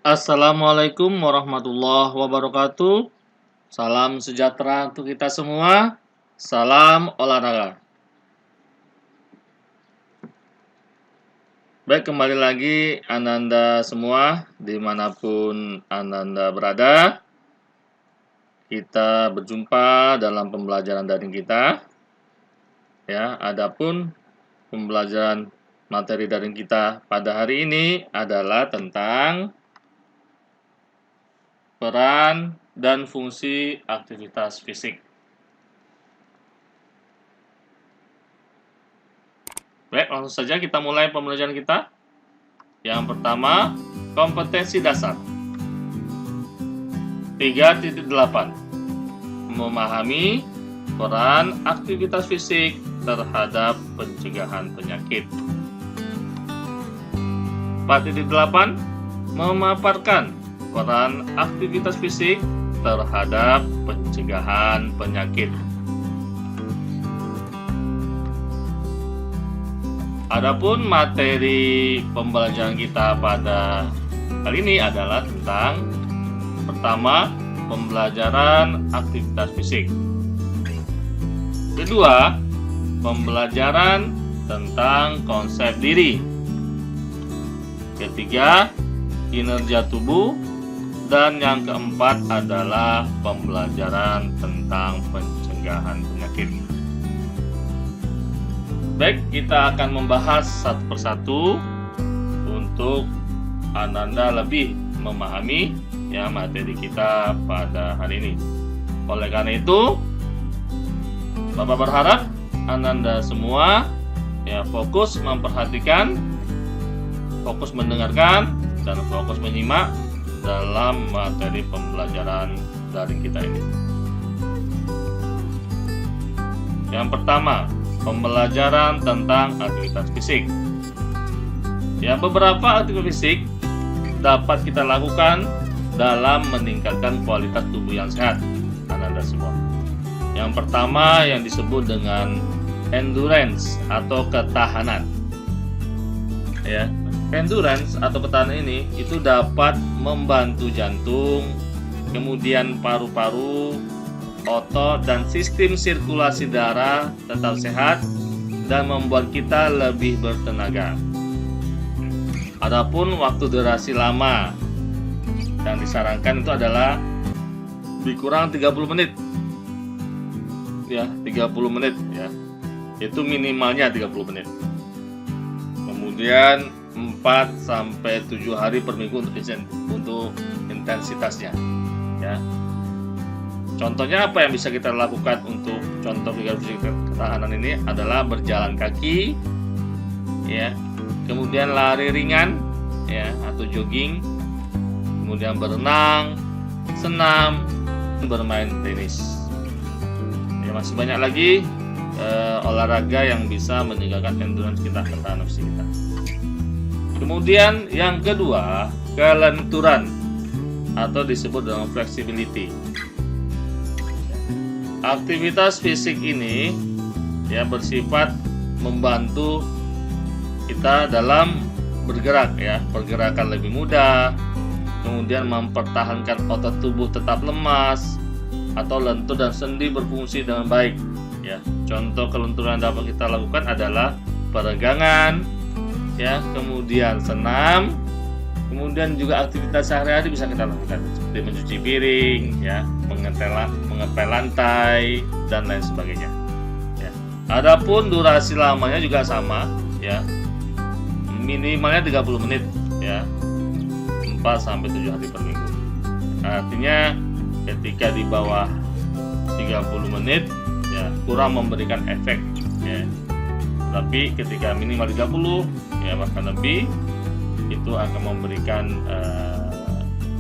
Assalamualaikum warahmatullahi wabarakatuh. Salam sejahtera untuk kita semua. Salam olahraga. Baik, kembali lagi Ananda semua, dimanapun Ananda berada. Kita berjumpa dalam pembelajaran daring kita. Ya, adapun pembelajaran materi daring kita pada hari ini adalah tentang peran dan fungsi aktivitas fisik. Baik, langsung saja kita mulai pembelajaran kita. Yang pertama, kompetensi dasar. 3.8. Memahami peran aktivitas fisik terhadap pencegahan penyakit. 4.8. Memaparkan peran aktivitas fisik terhadap pencegahan penyakit. Adapun materi pembelajaran kita pada kali ini adalah tentang pertama, pembelajaran aktivitas fisik. Kedua, pembelajaran tentang konsep diri. Ketiga, kinerja tubuh. Dan yang keempat adalah pembelajaran tentang pencegahan penyakit. Baik, kita akan membahas satu persatu untuk Ananda lebih memahami materi kita pada hari ini. Oleh karena itu, Bapak berharap Ananda semua fokus memperhatikan, fokus mendengarkan, dan fokus menyimak dalam materi pembelajaran daring kita ini. Yang pertama, pembelajaran tentang aktivitas fisik. Beberapa aktivitas fisik dapat kita lakukan dalam meningkatkan kualitas tubuh yang sehat, Ananda semua. Yang pertama yang disebut dengan endurance atau ketahanan. Endurance atau ketahanan ini itu dapat membantu jantung, kemudian paru-paru, otot, dan sistem sirkulasi darah tetap sehat dan membuat kita lebih bertenaga. Adapun waktu durasi lama yang disarankan itu adalah lebih kurang 30 menit. 30 menit Itu minimalnya 30 menit. Kemudian 4-7 hari per minggu untuk intensitasnya. Contohnya apa yang bisa kita lakukan untuk contoh fisik ketahanan ini adalah berjalan kaki, kemudian lari ringan, atau jogging, kemudian berenang, senam, bermain tenis. Masih banyak lagi olahraga yang bisa meningkatkan endurance kita, ketahanan fisik kita. Kemudian yang kedua, kelenturan atau disebut dengan flexibility. Aktivitas fisik ini bersifat membantu kita dalam bergerak, pergerakan lebih mudah, kemudian mempertahankan otot tubuh tetap lemas atau lentur dan sendi berfungsi dengan baik. Contoh kelenturan yang dapat kita lakukan adalah peregangan, kemudian senam, kemudian juga aktivitas sehari-hari bisa kita lakukan seperti mencuci piring, mengepel lantai, dan lain sebagainya. Adapun durasi lamanya juga sama, minimalnya 30 menit, 4-7 hari per minggu. Artinya ketika di bawah 30 menit kurang memberikan efek, tapi ketika minimal 30 bahkan lebih, itu akan memberikan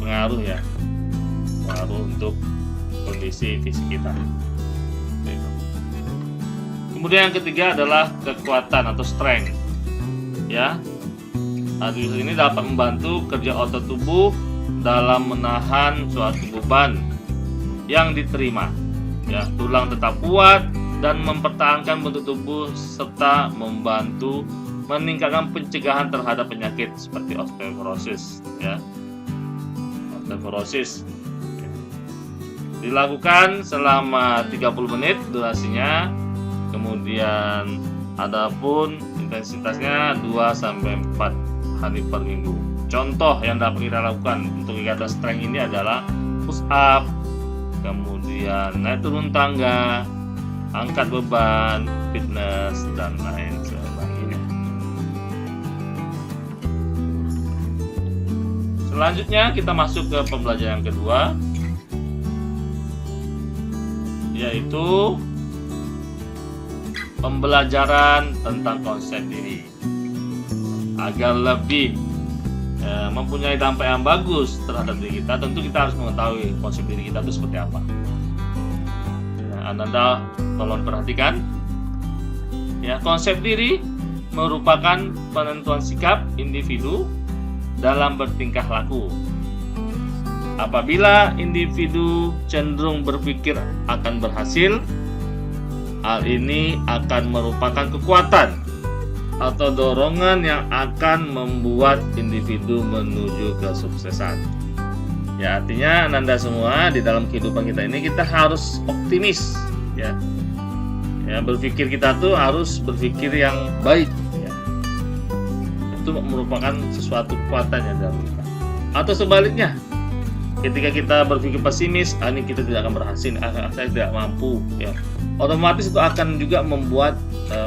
pengaruh untuk kondisi fisik kita. Kemudian yang ketiga adalah kekuatan atau strength. Aktivitas ini dapat membantu kerja otot tubuh dalam menahan suatu beban yang diterima. Tulang tetap kuat dan mempertahankan bentuk tubuh serta membantu meningkatkan pencegahan terhadap penyakit seperti osteoporosis. osteoporosis. Dilakukan selama 30 menit durasinya. Kemudian adapun intensitasnya 2-4 hari per minggu. Contoh yang dapat kita lakukan untuk kegiatan strength ini adalah push up, kemudian naik turun tangga, angkat beban, fitness, dan lain sebagainya. Selanjutnya kita masuk ke pembelajaran kedua, yaitu pembelajaran tentang konsep diri. Agar lebih mempunyai dampak yang bagus terhadap diri kita, tentu kita harus mengetahui konsep diri kita itu seperti apa. Nah, Ananda tolong perhatikan. Ya, konsep diri merupakan penentuan sikap individu dalam bertingkah laku. Apabila individu cenderung berpikir akan berhasil, hal ini akan merupakan kekuatan atau dorongan yang akan membuat individu menuju kesuksesan. Ya, artinya Ananda semua di dalam kehidupan kita ini kita harus optimis, ya. Ya, berpikir kita tuh harus berpikir yang baik, ya. Itu merupakan sesuatu kekuatan yang dalam kita. Atau sebaliknya, ketika kita berpikir pesimis, ini kita tidak akan berhasil, saya tidak mampu, ya. Otomatis itu akan juga membuat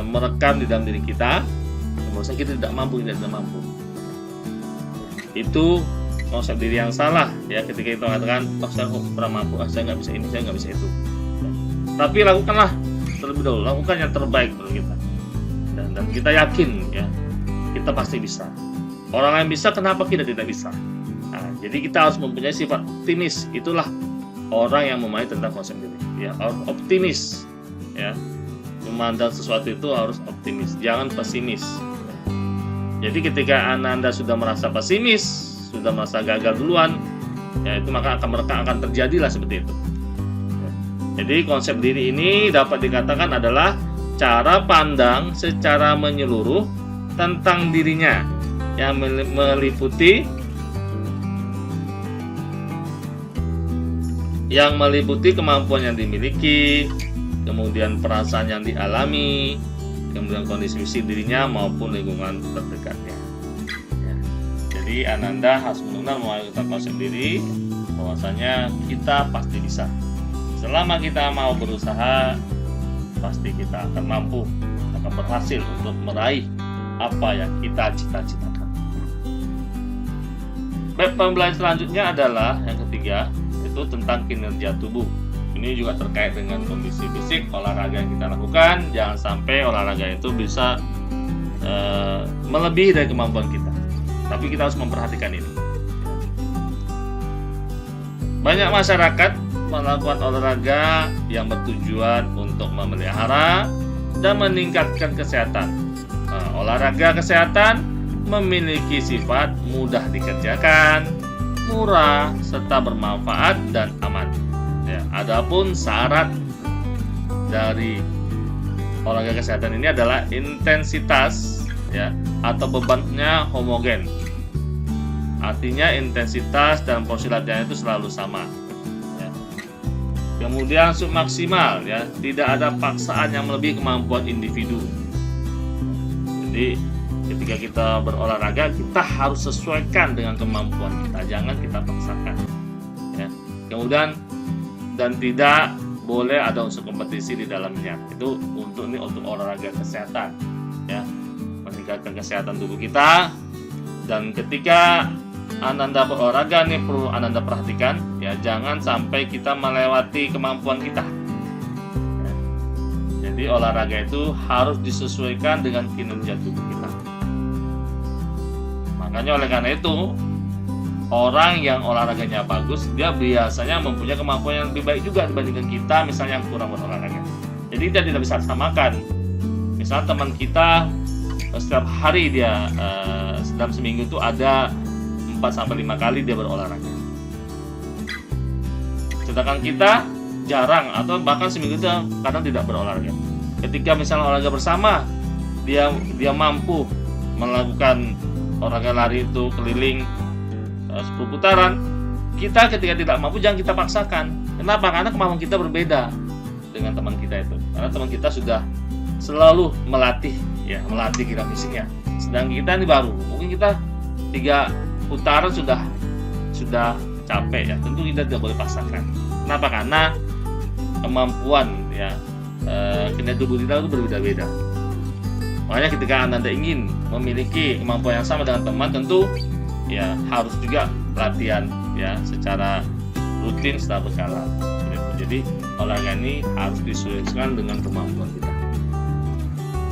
merekam di dalam diri kita bahwa kita tidak mampu. Itu konsep diri yang salah, ya. Ketika kita mengatakan, saya kurang mampu, saya nggak bisa ini, saya nggak bisa itu. Tapi lakukanlah terlebih dahulu, lakukan yang terbaik untuk kita, dan kita yakin, ya, kita pasti bisa. Orang lain bisa, kenapa kita tidak bisa? Nah, jadi kita harus mempunyai sifat optimis. Itulah orang yang memahami tentang konsep diri, ya, harus optimis, ya. Memandang sesuatu itu harus optimis, jangan pesimis. Jadi ketika Anda sudah merasa pesimis, sudah merasa gagal duluan, ya, itu maka akan terjadilah seperti itu. Jadi konsep diri ini dapat dikatakan adalah cara pandang secara menyeluruh tentang dirinya yang meliputi kemampuan yang dimiliki, kemudian perasaan yang dialami, kemudian kondisi fisik dirinya maupun lingkungan terdekatnya. Ya. Jadi Ananda harus benar-benar memahami konsep diri, bahwasanya kita pasti bisa. Selama kita mau berusaha, pasti kita akan mampu, akan berhasil untuk meraih apa yang kita cita-citakan. Baik, pembelajaran selanjutnya adalah yang ketiga, itu tentang kinerja tubuh. Ini juga terkait dengan kondisi fisik, olahraga yang kita lakukan. Jangan sampai olahraga itu bisa melebihi dari kemampuan kita. Tapi kita harus memperhatikan ini. Banyak masyarakat melakukan olahraga yang bertujuan untuk memelihara dan meningkatkan kesehatan. Olahraga kesehatan memiliki sifat mudah dikerjakan, murah, serta bermanfaat dan aman. Ya, adapun syarat dari olahraga kesehatan ini adalah intensitas, ya, atau bebannya homogen. Artinya intensitas dan porsi latihan itu selalu sama. Ya. Kemudian submaksimal, ya, tidak ada paksaan yang melebihi kemampuan individu. Jadi ketika kita berolahraga, kita harus sesuaikan dengan kemampuan kita, jangan kita paksakan. Ya. Kemudian dan tidak boleh ada unsur kompetisi di dalamnya. Itu untuk olahraga kesehatan, ya, meningkatkan kesehatan tubuh kita. Dan ketika Ananda berolahraga, nih perlu Ananda perhatikan, ya, jangan sampai kita melewati kemampuan kita. Ya. Jadi olahraga itu harus disesuaikan dengan kinerja tubuh kita. Makanya oleh karena itu, orang yang olahraganya bagus, dia biasanya mempunyai kemampuan yang lebih baik juga dibandingkan kita, misalnya yang kurang berolahraga. Jadi kita tidak bisa samakan. Misalnya teman kita setiap hari dia dalam seminggu itu ada 4-5 kali dia berolahraga. Sedangkan kita jarang atau bahkan seminggu itu kadang tidak berolahraga. Ketika misalnya olahraga bersama, dia mampu melakukan olahraga lari itu keliling 10 putaran, kita ketika tidak mampu jangan kita paksakan. Kenapa? Karena kemampuan kita berbeda dengan teman kita itu. Karena teman kita sudah selalu melatih gerak fisiknya. Sedang kita ini baru. Mungkin kita 3 putaran sudah capek ya. Tentu kita tidak boleh paksakan. Kenapa? Karena kemampuan kinerja tubuh kita itu berbeda-beda. Makanya ketika Anda ingin memiliki kemampuan yang sama dengan teman, tentu ya harus juga latihan ya secara rutin secara berkala. Jadi olahraga ini harus disesuaikan dengan kemampuan kita.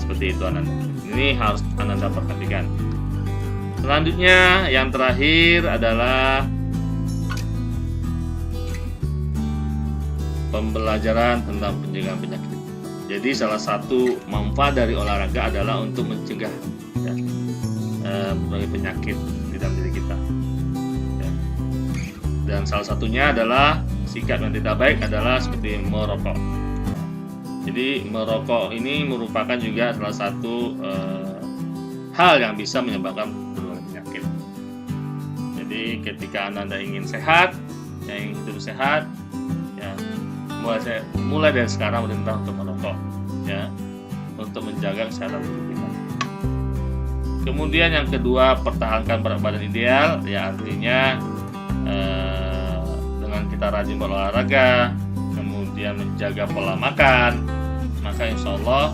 Seperti itu Ananda. Ini harus Ananda perhatikan. Selanjutnya yang terakhir adalah pembelajaran tentang pencegahan penyakit. Jadi salah satu manfaat dari olahraga adalah untuk mencegah berbagai penyakit di dalam diri kita. Ya. Dan salah satunya adalah sikap yang tidak baik adalah seperti merokok. Jadi merokok ini merupakan juga salah satu hal yang bisa menyebabkan berbagai penyakit. Jadi ketika Anda ingin sehat, ingin hidup sehat, ya mulai dari sekarang perintah untuk merokok, ya, untuk menjaga kesehatan tubuh kita. Kemudian yang kedua, pertahankan berat badan ideal, ya artinya dengan kita rajin berolahraga, kemudian menjaga pola makan, maka insya Allah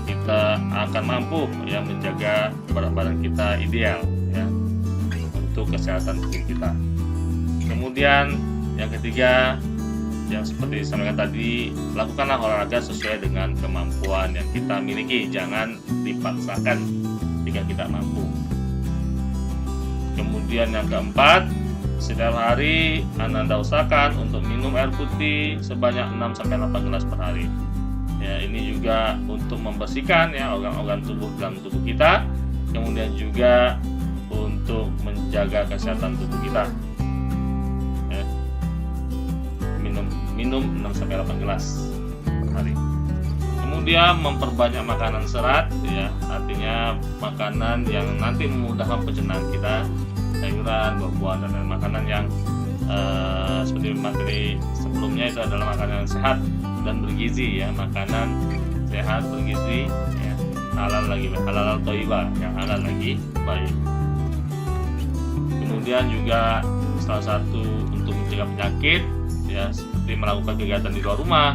kita akan mampu ya menjaga berat badan kita ideal ya untuk kesehatan tubuh kita. Kemudian yang ketiga, yang seperti disampaikan tadi, lakukanlah olahraga sesuai dengan kemampuan yang kita miliki, jangan dipaksakan jika kita mampu. Kemudian yang keempat, setiap hari Ananda usahakan untuk minum air putih sebanyak 6-8 gelas per hari. Ya, ini juga untuk membersihkan ya organ-organ tubuh dalam tubuh kita, kemudian juga untuk menjaga kesehatan tubuh kita. Minum 6-8 gelas per hari. Kemudian memperbanyak makanan serat ya, artinya makanan yang nanti memudahkan pencernaan kita, sayuran, buah-buahan dan lain makanan yang seperti materi sebelumnya itu adalah makanan sehat dan bergizi ya, makanan sehat bergizi ya, halal thayyibah, yang halal lagi baik. Kemudian juga salah satu untuk mencegah penyakit ya, seperti melakukan kegiatan di luar rumah,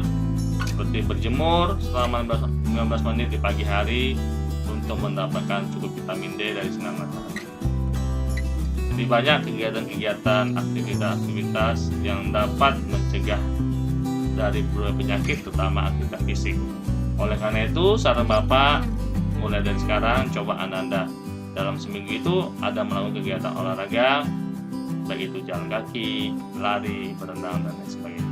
seperti berjemur selama 15 menit di pagi hari untuk mendapatkan cukup vitamin D dari sinar matahari. Jadi banyak kegiatan-kegiatan, aktivitas yang dapat mencegah dari berbagai penyakit, terutama aktivitas fisik. Oleh karena itu, saran Bapak mulai dari sekarang coba Ananda dalam seminggu itu ada melakukan kegiatan olahraga, baik itu jalan kaki, lari, berenang, dan lain sebagainya.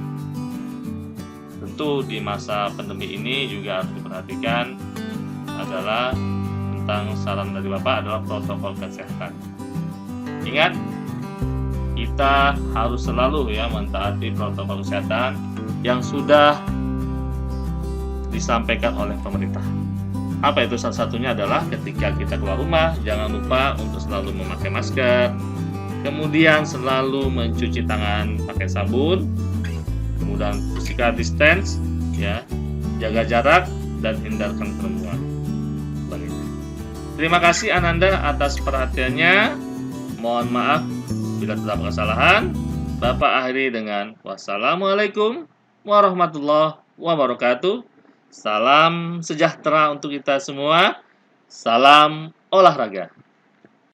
Tentu di masa pandemi ini juga harus diperhatikan adalah tentang saran dari Bapak adalah protokol kesehatan. Ingat, kita harus selalu ya mentaati protokol kesehatan yang sudah disampaikan oleh pemerintah. Apa itu? Salah satunya adalah ketika kita keluar rumah, jangan lupa untuk selalu memakai masker, kemudian selalu mencuci tangan pakai sabun, kemudian physical distance, ya, jaga jarak dan hindarkan kerumunan. Terima kasih Ananda atas perhatiannya. Mohon maaf bila terdapat kesalahan. Bapak akhiri dengan wassalamualaikum warahmatullahi wabarakatuh. Salam sejahtera untuk kita semua. Salam olahraga.